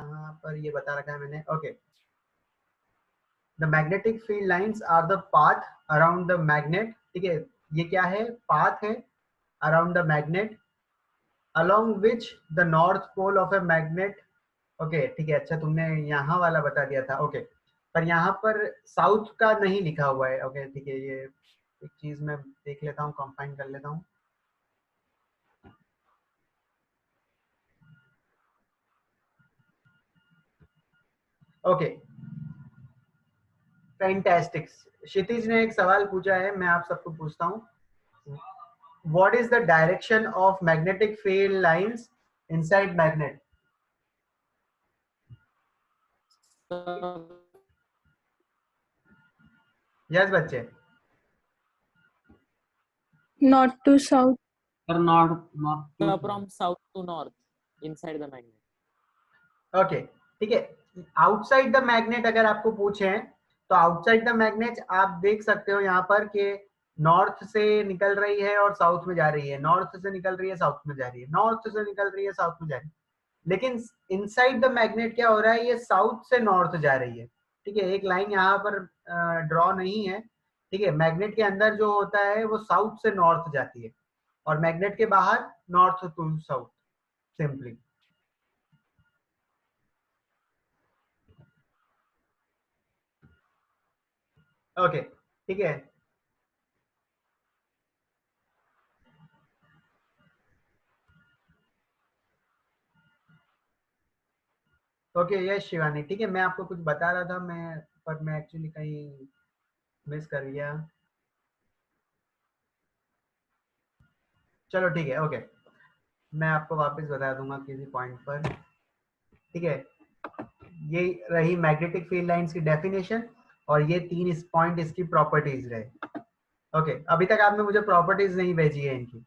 कहाँ पर ये बता रखा है मैंने, okay. The magnetic field lines are the path around the magnet, ठीक है, ये क्या है, पाथ है around the magnet along which the north pole of a magnet, okay ठीक है, अच्छा तुमने यहाँ वाला बता दिया था, ओके, पर यहाँ पर साउथ का नहीं लिखा हुआ है, ओके ठीक है, ये एक चीज मैं देख लेता हूँ, कंबाइन कर लेता हूँ। Okay fantastic. क्षितिज ने एक सवाल पूछा है, मैं आप सबको पूछता हूँ, what is the direction of magnetic field lines inside magnet? Yes बच्चे, North to south. North from south to north inside the magnet. Okay ठीक है, आउटसाइड द मैग्नेट अगर आपको पूछे तो आउटसाइड द मैग्नेट आप देख सकते हो यहाँ पर कि नॉर्थ से निकल रही है और साउथ में जा रही है, नॉर्थ से निकल रही है साउथ में जा रही है, नॉर्थ से निकल रही है साउथ में जा रही है, लेकिन इनसाइड द मैग्नेट क्या हो रहा है, ये साउथ से नॉर्थ जा रही है, ठीक है, एक लाइन यहाँ पर ड्रॉ नहीं है, ठीक है, मैग्नेट के अंदर जो होता है वो साउथ से नॉर्थ जाती है और मैग्नेट के बाहर north to south simply. Okay ठीक है, ओके यस शिवानी, ठीक है, मैं आपको कुछ बता रहा था मैं, पर मैं एक्चुअली कहीं मिस कर गया, चलो ठीक है, ओके, मैं आपको वापस बता दूंगा किसी पॉइंट पर, ठीक है, ये रही मैग्नेटिक फील्ड लाइंस की डेफिनेशन और ये तीन इस पॉइंट इसकी प्रॉपर्टीज रहे, ओके, अभी तक आपने मुझे प्रॉपर्टीज नहीं भेजी है इनकी।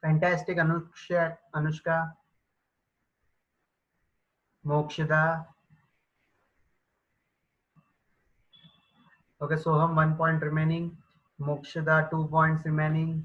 फैंटास्टिक अनुष्का, अनुष्का, मोक्षदा, ओके सोहम 1 point remaining, Mokshada 2 points remaining,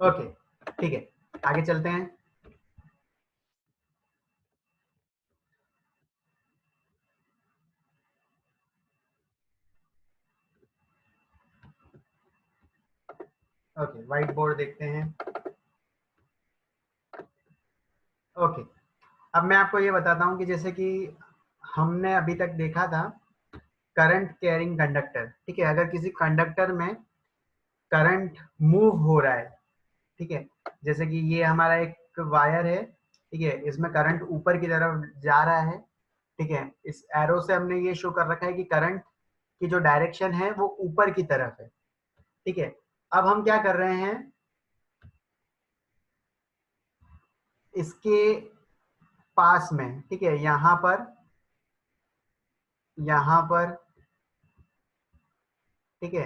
okay ठीक है, आगे चलते हैं। ओके व्हाइट बोर्ड देखते हैं, ओके अब मैं आपको ये बताता हूँ कि जैसे कि हमने अभी तक देखा था करंट कैरिंग कंडक्टर, ठीक है, अगर किसी कंडक्टर में करंट मूव हो रहा है, ठीक है, जैसे कि ये हमारा एक वायर है, ठीक है, इसमें करंट ऊपर की तरफ जा रहा है, ठीक है, इस एरो से हमने ये शो कर रखा है कि करंट की जो डायरेक्शन है वो ऊपर की तरफ है, ठीक है, अब हम क्या कर रहे हैं, इसके पास में, ठीक है, यहाँ पर, ठीक है,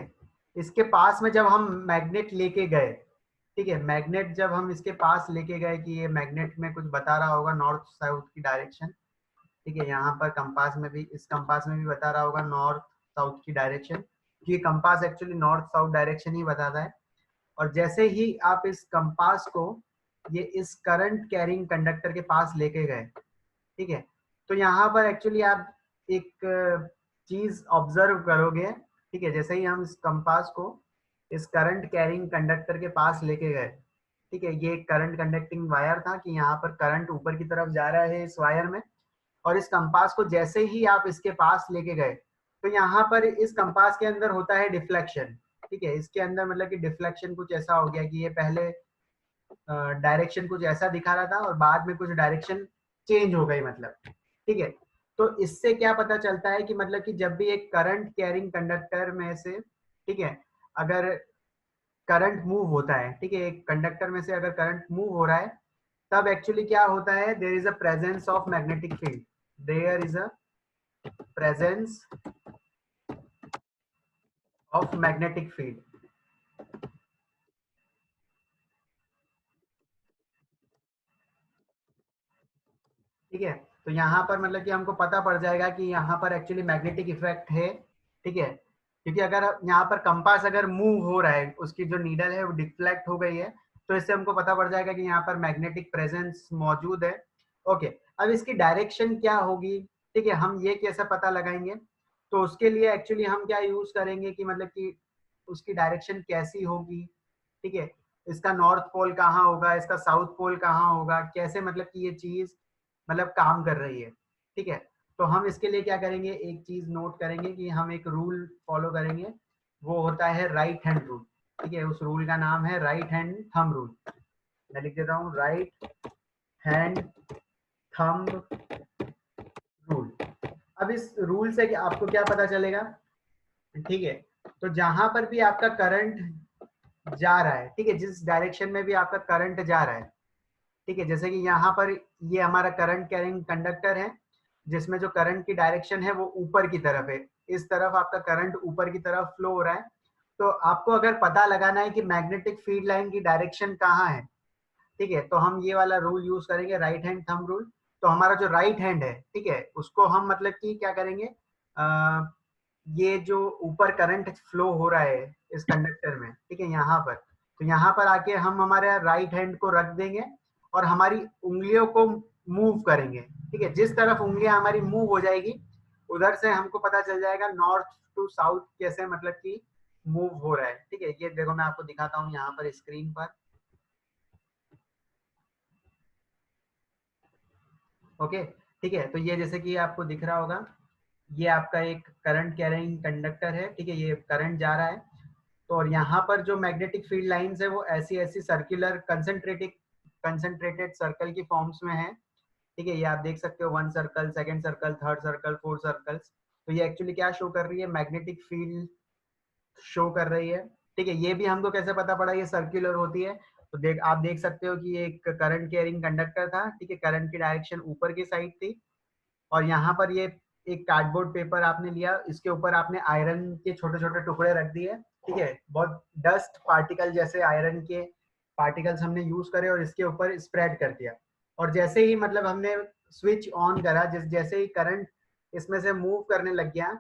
इसके पास में जब हम मैग्नेट लेके गए, ठीक है, मैग्नेट जब हम इसके पास लेके गए कि ये मैग्नेट में कुछ बता रहा होगा नॉर्थ साउथ की डायरेक्शन, ठीक है, यहाँ पर कंपास में भी, इस कंपास में भी बता रहा होगा नॉर्थ साउथ की डायरेक्शन। ये compass actually north south direction ही बताता है। और जैसे ही आप इस कंपास को ये इस करंट कैरिंग कंडक्टर के पास लेके गए, ठीक है, तो यहाँ पर एक्चुअली आप एक चीज ऑब्जर्व करोगे, ठीक है, जैसे ही हम इस कंपास को इस करंट कैरिंग कंडक्टर के पास लेके गए, ठीक है, ये करंट कंडक्टिंग वायर था कि यहाँ पर करंट ऊपर की तरफ जा रहा है इस वायर में, और इस कंपास को जैसे ही आप इसके पास लेके गए तो यहाँ पर इस कंपास के अंदर होता है डिफ्लेक्शन, ठीक है, इसके अंदर मतलब कि डिफ्लेक्शन कुछ ऐसा हो गया कि ये पहले डायरेक्शन कुछ ऐसा दिखा रहा था और बाद में कुछ डायरेक्शन चेंज हो गई, मतलब, ठीक है। तो इससे क्या पता चलता है कि मतलब कि जब भी एक करंट कैरिंग कंडक्टर में से, ठीक है, अगर करंट मूव होता है, ठीक है, एक कंडक्टर में से अगर करंट मूव हो रहा है, तब एक्चुअली क्या होता है, there is a presence of magnetic field, there is a presence of magnetic field. ठीक है, तो यहाँ पर मतलब कि हमको पता पड़ जाएगा कि यहाँ पर एक्चुअली मैग्नेटिक इफेक्ट है, ठीक है, क्योंकि अगर यहाँ पर कंपास अगर मूव हो रहा है, उसकी जो नीडल है वो डिफ्लेक्ट हो गई है, तो इससे हमको पता पड़ जाएगा कि यहाँ पर मैग्नेटिक प्रेजेंस मौजूद है। ओके, अब इसकी डायरेक्शन क्या होगी, ठीक है, हम ये कैसे पता लगाएंगे, तो उसके लिए एक्चुअली हम क्या यूज करेंगे कि मतलब कि उसकी डायरेक्शन कैसी होगी, ठीक है, इसका नॉर्थ पोल कहाँ होगा, इसका साउथ पोल कहाँ होगा, कैसे मतलब कि ये चीज मतलब काम कर रही है, ठीक है। तो हम इसके लिए क्या करेंगे, एक चीज नोट करेंगे कि हम एक रूल फॉलो करेंगे, वो होता है राइट हैंड रूल, ठीक है, उस रूल का नाम है राइट हैंड थंब रूल। मैं लिख देता हूँ, राइट हैंड थंब रूल। अब इस रूल से आपको क्या पता चलेगा, ठीक है, तो जहां पर भी आपका करंट जा रहा है, ठीक है, जिस डायरेक्शन में भी आपका करंट जा रहा है, ठीक है, जैसे कि यहाँ पर ये हमारा करंट कैरिंग कंडक्टर है, जिसमें जो करंट की डायरेक्शन है वो ऊपर की तरफ है, इस तरफ आपका करंट ऊपर की तरफ फ्लो हो रहा है। तो आपको अगर पता लगाना है कि मैग्नेटिक फील्ड लाइन की डायरेक्शन कहाँ है, ठीक है, तो हम ये वाला रूल यूज करेंगे, राइट हैंड थंब रूल। तो हमारा जो राइट हैंड है, ठीक है, उसको हम मतलब कि क्या करेंगे, ये जो ऊपर करंट फ्लो हो रहा है इस कंडक्टर में, ठीक है, यहाँ पर, तो यहाँ पर आके हम हमारे राइट हैंड को रख देंगे और हमारी उंगलियों को मूव करेंगे, ठीक है, जिस तरफ उंगलियां हमारी मूव हो जाएगी उधर से हमको पता चल जाएगा नॉर्थ टू साउथ कैसे मतलब कि मूव हो रहा है, ठीक है। ये देखो मैं आपको दिखाता हूँ यहाँ पर स्क्रीन पर, ओके, ठीक है, तो ये जैसे कि आपको दिख रहा होगा, ये आपका एक करंट कैरिंग कंडक्टर है, ठीक है, ये करंट जा रहा है, तो और यहाँ पर जो मैग्नेटिक फील्ड लाइंस है वो ऐसी ऐसी सर्कुलर कंसंट्रेटेड सर्कल की फॉर्म्स में है, ठीक है, ये आप देख सकते हो, 1 circle, second circle, third circle, 4 circles. तो ये एक्चुअली क्या शो कर रही है, मैग्नेटिक फील्ड शो कर रही है, ठीक है। ये भी हमको कैसे पता पड़ा ये सर्कुलर होती है, तो आप देख सकते हो कि ये एक करंट कैरिंग कंडक्टर था, ठीक है, करंट की डायरेक्शन ऊपर की साइड थी, और यहाँ पर ये एक कार्डबोर्ड पेपर आपने लिया, इसके ऊपर आपने आयरन के छोटे छोटे टुकड़े रख दिए, ठीक है, बहुत डस्ट पार्टिकल जैसे आयरन के पार्टिकल्स हमने यूज करे और इसके ऊपर स्प्रेड कर दिया, और जैसे ही मतलब हमने स्विच ऑन करा, जैसे ही करंट इसमें से मूव करने लग गया,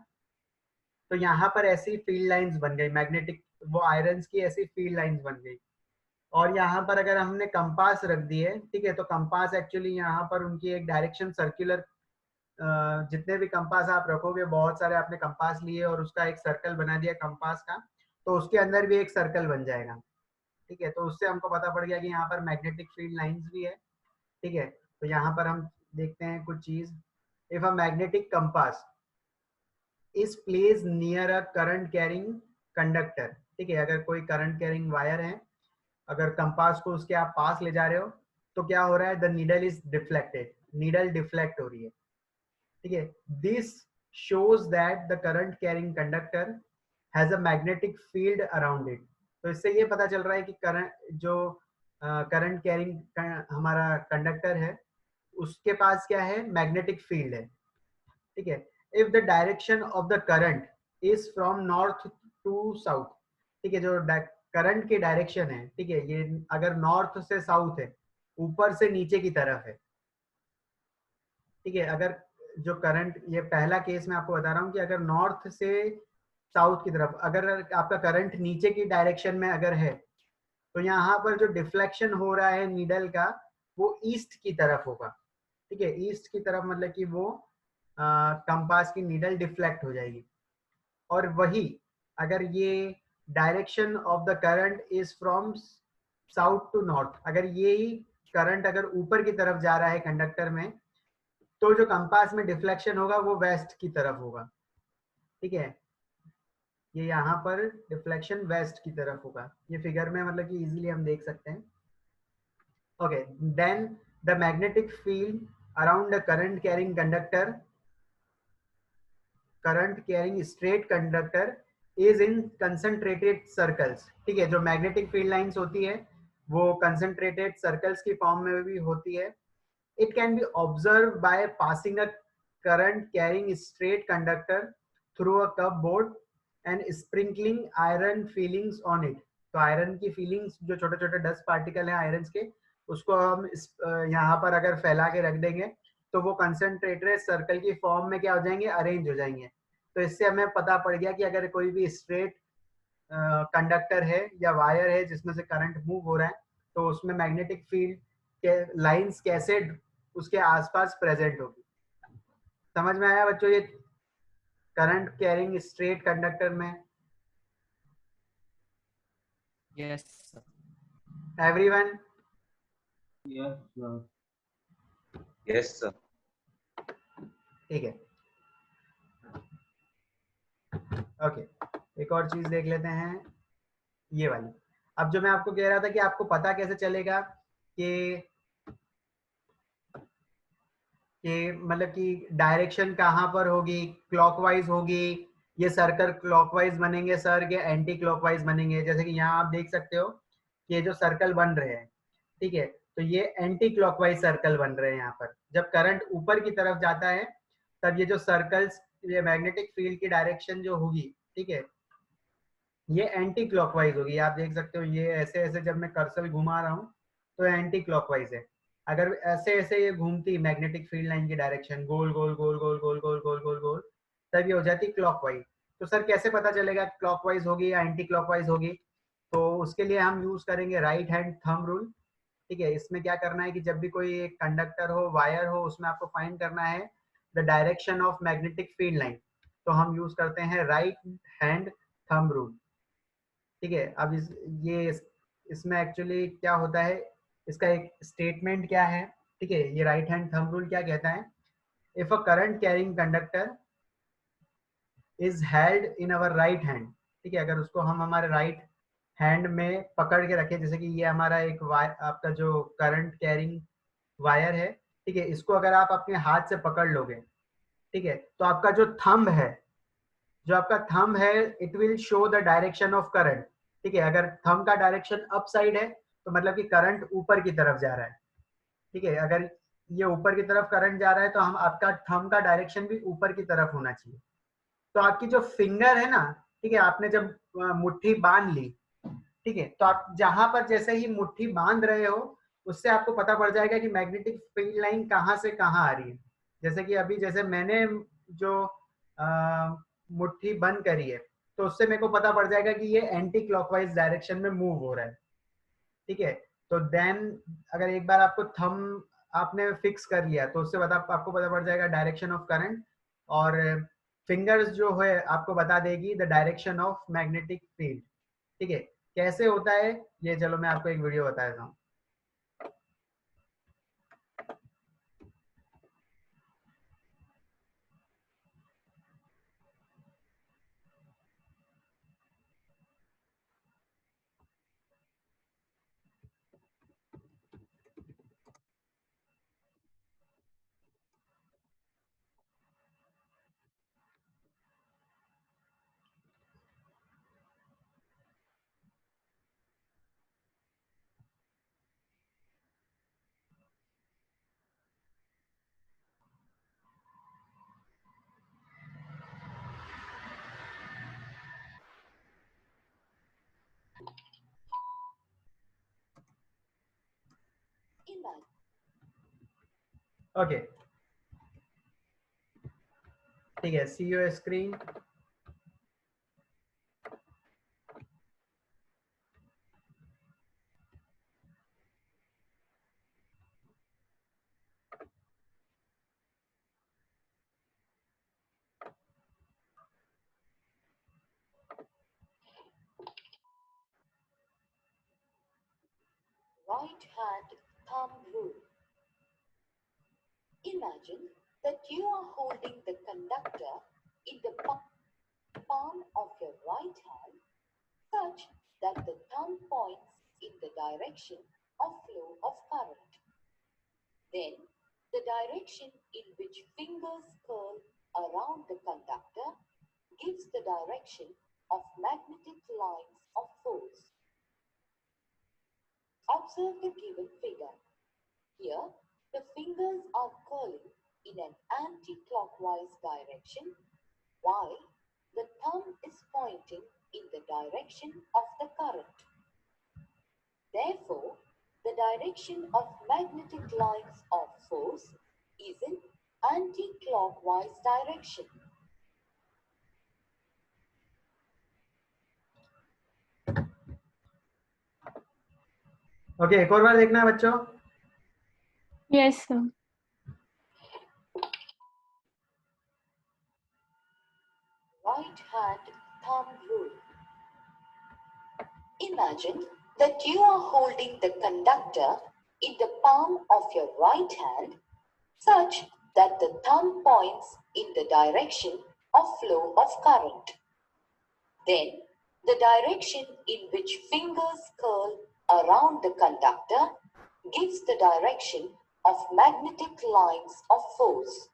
तो यहाँ पर ऐसी फील्ड लाइंस बन गई मैग्नेटिक, वो आयरन की ऐसी फील्ड लाइंस बन गई। और यहाँ पर अगर हमने कंपास रख दिए, ठीक है, तो कंपास एक्चुअली यहाँ पर उनकी एक डायरेक्शन सर्कुलर, जितने भी कंपास आप रखोगे, बहुत सारे आपने कंपास लिए और उसका एक सर्कल बना दिया कंपास का, तो उसके अंदर भी एक सर्कल बन जाएगा, ठीक है, तो उससे हमको पता पड़ गया कि यहाँ पर मैग्नेटिक फील्ड लाइंस भी है, ठीक है। तो यहाँ पर हम देखते हैं कुछ चीज, if a magnetic compass is place near a current carrying conductor, ठीक है, अगर कोई करंट कैरिंग वायर है, अगर कंपास को उसके आप पास ले जा रहे हो, तो क्या हो रहा है, the needle is deflected, needle deflect हो रही है, ठीक है, this shows that the current carrying conductor has a magnetic field around it। तो इससे ये पता चल रहा है कि करंट जो करंट कैरिंग हमारा कंडक्टर है उसके पास क्या है, मैग्नेटिक फील्ड है, ठीक है। If the direction of the current is from north to south, ठीक है, जो करंट की डायरेक्शन है, ठीक है, ये अगर नॉर्थ से साउथ है, ऊपर से नीचे की तरफ है, ठीक है, अगर जो करंट, ये पहला केस मैं आपको बता रहा हूँ कि अगर नॉर्थ से साउथ की तरफ अगर आपका करंट नीचे की डायरेक्शन में अगर है, तो यहाँ पर जो डिफ्लेक्शन हो रहा है नीडल का वो ईस्ट की तरफ होगा, ठीक है, ईस्ट की तरफ, मतलब कि वो कंपास की नीडल डिफ्लेक्ट हो जाएगी। और वही अगर ये direction of the current is from south to north, अगर ये करंट अगर ऊपर की तरफ जा रहा है कंडक्टर में, तो जो कंपास में डिफ्लेक्शन होगा वो वेस्ट की तरफ होगा, ठीक है, ये यहाँ पर डिफ्लेक्शन वेस्ट की तरफ होगा, ये फिगर में मतलब कि इजीली हम देख सकते हैं। Okay, then the magnetic field around the current carrying straight conductor is in concentrated circles, ठीक है, जो मैग्नेटिक फील्ड लाइंस होती है वो कंसंट्रेटेड सर्कल्स की फॉर्म में भी होती है। It can be observed by passing a current carrying straight conductor through a cupboard and sprinkling iron fillings on it. तो आयरन की फीलिंग्स, जो छोटे छोटे डस्ट पार्टिकल हैं आयरन के, उसको हम यहाँ पर अगर फैला के रख देंगे तो वो कंसंट्रेटेड सर्कल की फॉर्म में क्या हो जाएंगे, अरेंज हो जाएंगे। तो इससे हमें पता पड़ गया कि अगर कोई भी स्ट्रेट कंडक्टर है या वायर है जिसमें से करंट मूव हो रहा है, तो उसमें मैग्नेटिक फील्ड के लाइंस कैसे उसके आसपास प्रेजेंट होगी। समझ में आया बच्चों ये करंट कैरिंग स्ट्रेट कंडक्टर में? Yes, sir. Everyone? Yes sir. ठीक है, ओके, एक और चीज देख लेते हैं, ये वाली। अब जो मैं आपको कह रहा था कि आपको पता कैसे चलेगा कि मतलब कि डायरेक्शन कहाँ पर होगी, क्लॉकवाइज होगी, ये सर्कल क्लॉकवाइज बनेंगे सर के एंटी क्लॉकवाइज बनेंगे। जैसे कि यहाँ आप देख सकते हो कि ये जो सर्कल बन रहे हैं, ठीक है, तो ये एंटी क्लॉकवाइज सर्कल बन रहे हैं। यहाँ पर जब करंट ऊपर की तरफ जाता है तब ये जो सर्कल्स, ये मैग्नेटिक फील्ड की डायरेक्शन जो होगी, ठीक है, ये एंटी क्लॉकवाइज होगी। आप देख सकते हो ये ऐसे ऐसे जब मैं कर्सर घुमा रहा हूँ तो एंटी क्लॉकवाइज है। अगर ऐसे ऐसे ये घूमती मैग्नेटिक फील्ड लाइन की डायरेक्शन गोल गोल गोल गोल गोल गोल गोल गोल गोल, तब ये हो जाती क्लॉकवाइज। तो सर कैसे पता चलेगा क्लॉकवाइज होगी या एंटी क्लॉकवाइज होगी? तो उसके लिए हम यूज करेंगे राइट हैंड थंब रूल, ठीक है। इसमें क्या करना है कि जब भी कोई एक कंडक्टर हो, वायर हो, उसमें आपको फाइंड करना है the direction of magnetic field line, तो हम यूज करते हैं राइट हैंड थंब रूल, ठीक है। अब इसमें एक्चुअली क्या होता है, इसका एक स्टेटमेंट क्या है, ठीक है, ये राइट हैंड थंब रूल क्या कहता है, if a current carrying conductor is held in our right hand, ठीक है, अगर उसको हम हमारे राइट हैंड में पकड़ के रखें, जैसे कि ये हमारा एक वायर, आपका जो करंट कैरिंग वायर है, ठीक है, इसको अगर आप अपने हाथ से पकड़ लोगे, ठीक है, तो आपका जो थंब है, जो आपका थंब है, it will show the direction of current, ठीक है। अगर थंब का डायरेक्शन अप साइड है तो मतलब कि करंट ऊपर की तरफ जा रहा है, ठीक है। अगर ये ऊपर की तरफ करंट जा रहा है तो हम आपका थंब का डायरेक्शन भी ऊपर की तरफ होना चाहिए। तो आपकी जो फिंगर है ना, ठीक है, आपने जब मुट्ठी बांध ली, ठीक है, तो आप जहां पर जैसे ही मुट्ठी बांध रहे हो उससे आपको पता पड़ जाएगा कि मैग्नेटिक फील्ड लाइन कहाँ से कहाँ आ रही है। जैसे कि अभी जैसे मैंने जो मुट्ठी बंद करी है, तो उससे मेरे को पता पड़ जाएगा कि ये एंटी क्लॉकवाइज डायरेक्शन में मूव हो रहा है, ठीक है। तो देन अगर एक बार आपको थंब आपने फिक्स कर लिया तो उससे आपको पता पड़ जाएगा डायरेक्शन ऑफ करंट, और फिंगर्स जो है आपको बता देगी the direction of magnetic field, ठीक है। कैसे होता है ये, चलो मैं आपको एक वीडियो बता देता हूँ। ओके ठीक है, see your screen. Right hand thumb rule. Imagine that you are holding the conductor in the palm of your right hand such that the thumb points in the direction of flow of current. Then, the direction in which fingers curl around the conductor gives the direction of magnetic lines of force. Observe the given figure. Here, the fingers are curling in an anti-clockwise direction while the thumb is pointing in the direction of the current. Therefore, the direction of magnetic lines of force is in anti-clockwise direction. Okay एक और बार देखना है बच्चों। Yes, sir. Right hand thumb rule. Imagine that you are holding the conductor in the palm of your right hand such that the thumb points in the direction of flow of current. Then, the direction in which fingers curl around the conductor gives the direction of magnetic lines of force.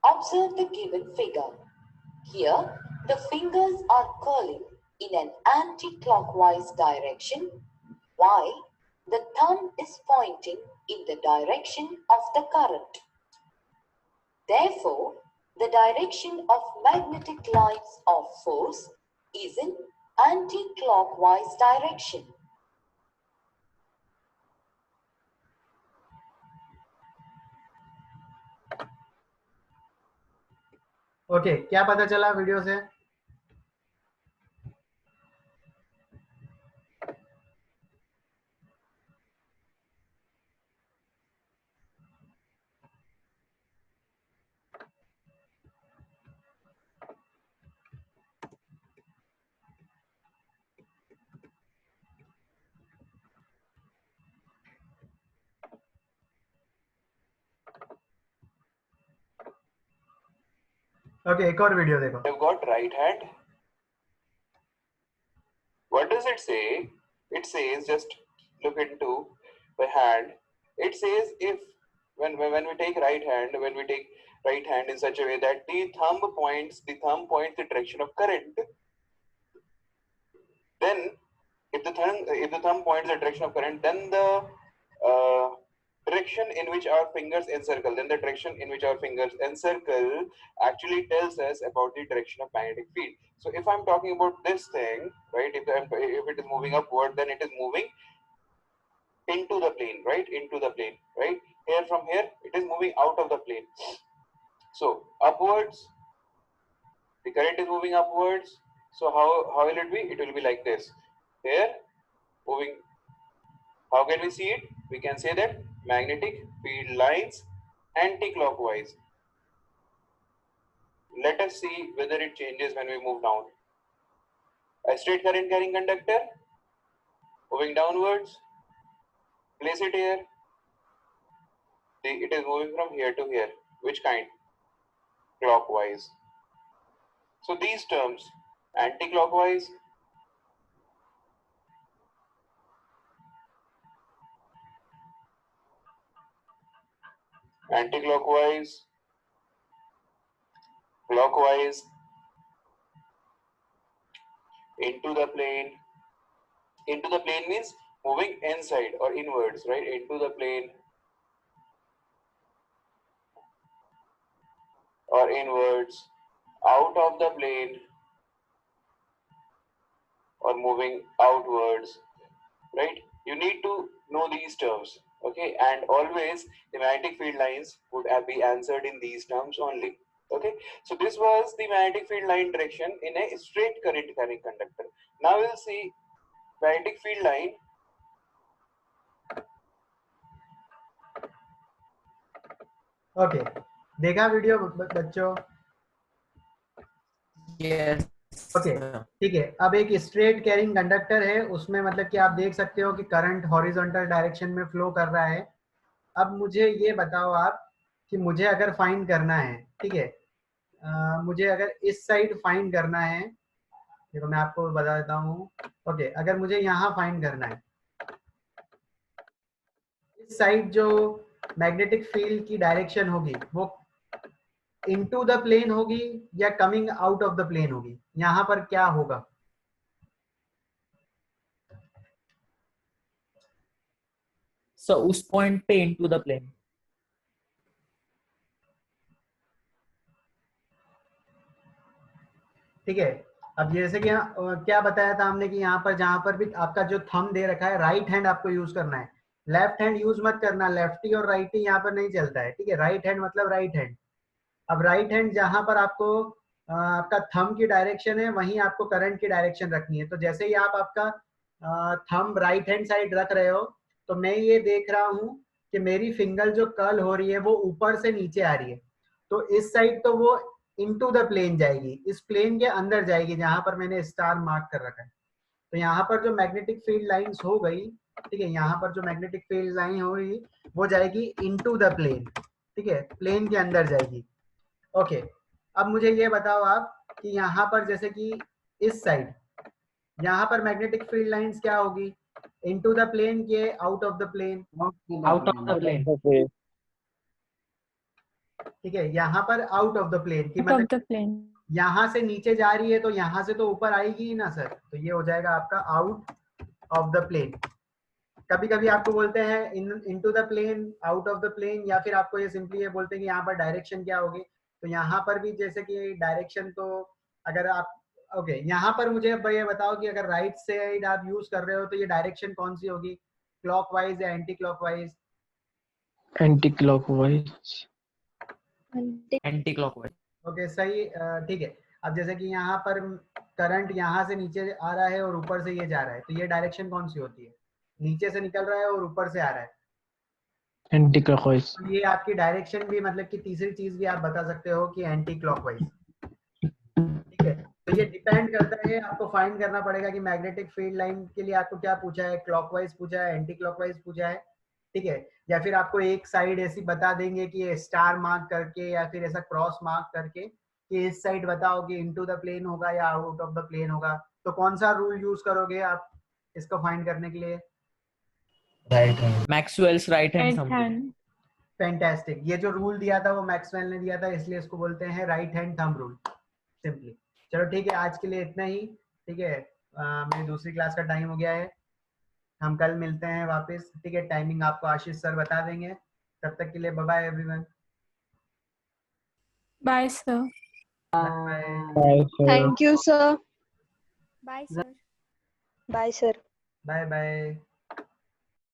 Observe the given figure. Here, the fingers are curling in an anti-clockwise direction while the thumb is pointing in the direction of the current. Therefore, the direction of magnetic lines of force is in anti-clockwise direction. Okay क्या पता चला video से? Okay एक और video देखो। I've got right hand. What does it say? It says, just look into the hand. It says if when we take right hand in such a way that the thumb points the direction of current, then if the thumb points the direction of current, then the direction in which our fingers encircle, actually tells us about the direction of magnetic field. So if I'm talking about this thing, right, if it is moving upward, then it is moving into the plane, right? Here from here, it is moving out of the plane. So upwards, the current is moving upwards. So how will it be? It will be like this. Here, moving. How can we see it? We can say that magnetic field lines anti-clockwise. Let us see whether it changes when we move down. A straight current carrying conductor, moving downwards, place it here. It is moving from here to here. Which kind? Clockwise. So these terms, anti-clockwise, anti-clockwise, clockwise, into the plane. Into the plane means moving inside or inwards, right? Into the plane or inwards, out of the plane or moving outwards, right? You need to know these terms, okay? And always the magnetic field lines would be answered in these terms only, okay? So this was the magnetic field line direction in a straight current carrying conductor. Now we'll see magnetic field line okay देखा video बच्चों? Yes. Okay ठीक है। अब एक straight carrying conductor है, उसमें मतलब कि आप देख सकते हो कि करंट हॉरिजॉन्टल डायरेक्शन में फ्लो कर रहा है। अब मुझे ये बताओ आप कि मुझे अगर फाइंड करना है, ठीक है, मुझे अगर इस साइड फाइंड करना है, देखो मैं आपको बता देता हूँ। ओके अगर मुझे यहाँ फाइंड करना है, इस साइड जो मैग्नेटिक फील्ड की डायरेक्शन होगी वो इनटू द प्लेन होगी या coming out of the plane होगी, यहाँ पर क्या होगा? So उस point पे into the plane. ठीक है। अब जैसे कि क्या बताया था हमने कि यहाँ पर जहां पर भी आपका जो थंब दे रखा है, राइट हैंड आपको यूज करना है, लेफ्ट हैंड यूज मत करना। लेफ्टी और राइटी यहाँ पर नहीं चलता है, ठीक है। राइट हैंड मतलब राइट हैंड। अब राइट हैंड जहां पर आपको आपका थंब की डायरेक्शन है वहीं आपको करंट की डायरेक्शन रखनी है। तो जैसे ही आप आपका थंब राइट हैंड साइड रख रहे हो तो मैं ये देख रहा हूँ कि मेरी फिंगर जो कर्ल हो रही है वो ऊपर से नीचे आ रही है। तो इस साइड तो वो इनटू द प्लेन जाएगी, इस प्लेन के अंदर जाएगी जहां पर मैंने स्टार मार्क कर रखा है। तो यहाँ पर जो मैग्नेटिक फील्ड लाइंस हो गई, ठीक है, यहाँ पर जो मैग्नेटिक फील्ड लाइन हो गई वो जाएगी इनटू द प्लेन, ठीक है, प्लेन के अंदर जाएगी। ओके अब मुझे ये बताओ आप कि यहाँ पर जैसे कि इस साइड यहाँ पर मैग्नेटिक फील्ड लाइंस क्या होगी? इनटू द प्लेन के out of the plane? Out of the plane. ठीक है, यहाँ पर आउट ऑफ द प्लेन की Out of मतलब the plane. यहाँ से नीचे जा रही है तो यहाँ से तो ऊपर आएगी ही ना सर, तो ये हो जाएगा आपका आउट ऑफ द प्लेन। कभी कभी आपको बोलते हैं into the plane, out of the plane, या फिर आपको ये सिंपली ये बोलते हैं कि यहाँ पर डायरेक्शन क्या होगी। तो यहाँ पर भी जैसे कि डायरेक्शन, तो अगर आप ओके यहाँ पर मुझे अब ये बताओ कि अगर राइट साइड आप यूज कर रहे हो तो ये डायरेक्शन कौन सी होगी? क्लॉकवाइज या anti clockwise? Anti clockwise. Anti clockwise. Okay सही, ठीक है। अब जैसे कि यहाँ पर करंट यहाँ से नीचे आ रहा है और ऊपर से ये जा रहा है, तो ये डायरेक्शन कौन सी होती है? नीचे से निकल रहा है और ऊपर से आ रहा है, एंटी क्लॉकवाइज। तो ये आपकी डायरेक्शन भी मतलब कि तीसरी चीज भी आप बता सकते हो कि एंटी क्लॉकवाइज, ठीक है। तो ये डिपेंड करता है, आपको फाइंड करना पड़ेगा कि मैग्नेटिक फील्ड लाइन के लिए आपको क्या पूछा है, क्लॉकवाइज पूछा है, एंटी क्लॉकवाइज पूछा है, ठीक है। या फिर आपको एक साइड ऐसी बता देंगे कि ये स्टार मार्क करके या फिर ऐसा क्रॉस मार्क करके कि इस साइड बताओ कि इनटू द प्लेन होगा या आउट ऑफ द प्लेन होगा। तो कौन सा रूल यूज करोगे आप इसको फाइंड करने के लिए? Maxwell's right hand Right thumb rule. hand. Fantastic, ये जो रूल दिया था वो मैक्सवेल ने दिया था, इसलिए इसको बोलते हैं right hand thumb rule simply. चलो ठीक है, आज के लिए इतना ही, ठीक है। मेरी दूसरी क्लास का टाइम हो गया है, हम कल मिलते हैं वापस, ठीक है। टाइमिंग आपको आशीष सर बता देंगे। तब तक के लिए bye bye everyone. Bye, sir. Bye Thank you, sir. Bye, sir. Bye, sir. Bye bye.